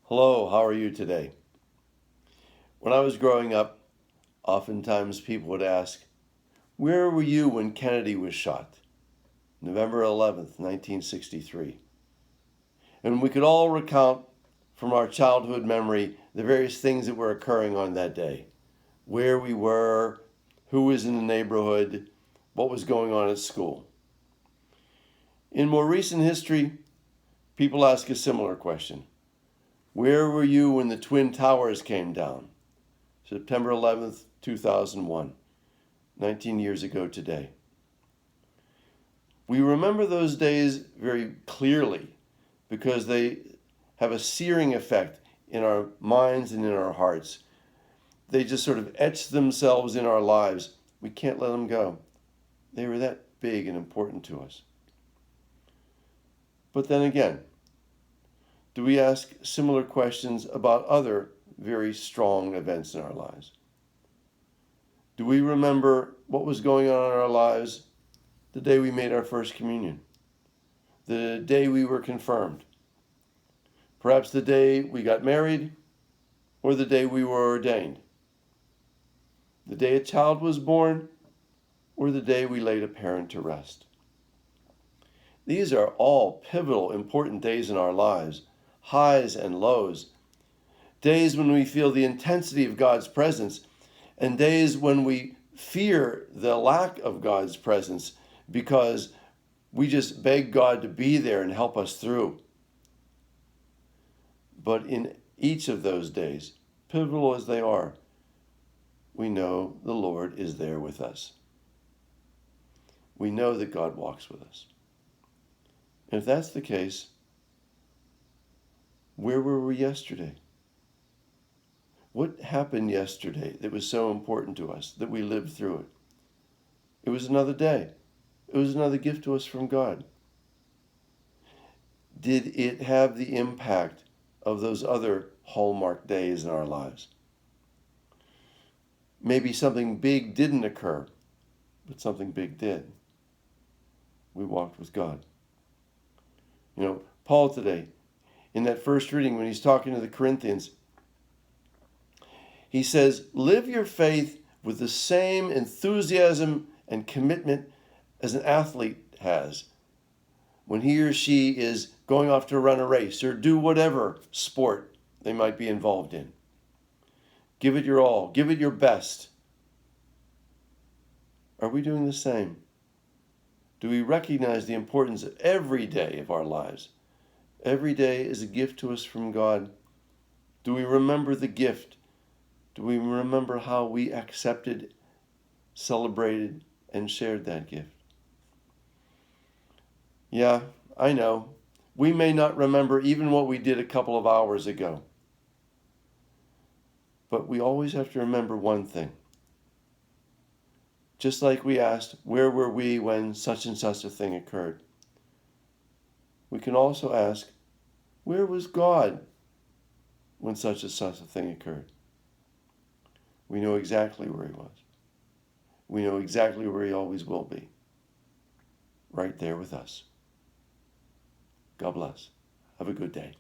Hello, how are you today? When I was growing up, oftentimes people would ask, where were you when Kennedy was shot? November 11th, 1963. And we could all recount from our childhood memory the various things that were occurring on that day. Where we were, who was in the neighborhood, what was going on at school. In more recent history, people ask a similar question. Where were you when the Twin Towers came down? September 11th, 2001, 19 years ago today. We remember those days very clearly because they have a searing effect in our minds and in our hearts. They just sort of etch themselves in our lives. We can't let them go. They were that big and important to us. But then again, do we ask similar questions about other very strong events in our lives? Do we remember what was going on in our lives the day we made our first communion? The day we were confirmed? Perhaps the day we got married, or the day we were ordained? The day a child was born, or the day we laid a parent to rest? These are all pivotal, important days in our lives, highs and lows, days when we feel the intensity of God's presence, and days when we fear the lack of God's presence because we just beg God to be there and help us through. But in each of those days, pivotal as they are, we know the Lord is there with us. We know that God walks with us. And if that's the case, where were we yesterday? What happened yesterday that was so important to us that we lived through it? It was another day. It was another gift to us from God. Did it have the impact of those other hallmark days in our lives? Maybe something big didn't occur, but something big did. We walked with God. Paul today, in that first reading when he's talking to the Corinthians, he says, live your faith with the same enthusiasm and commitment as an athlete has when he or she is going off to run a race or do whatever sport they might be involved in. Give it your all. Give it your best. Are we doing the same? Do we recognize the importance of every day of our lives? Every day is a gift to us from God. Do we remember the gift? Do we remember how we accepted, celebrated, and shared that gift? Yeah, I know. We may not remember even what we did a couple of hours ago. But we always have to remember one thing. Just like we asked, where were we when such and such a thing occurred? We can also ask, where was God when such and such a thing occurred? We know exactly where he was. We know exactly where he always will be. Right there with us. God bless. Have a good day.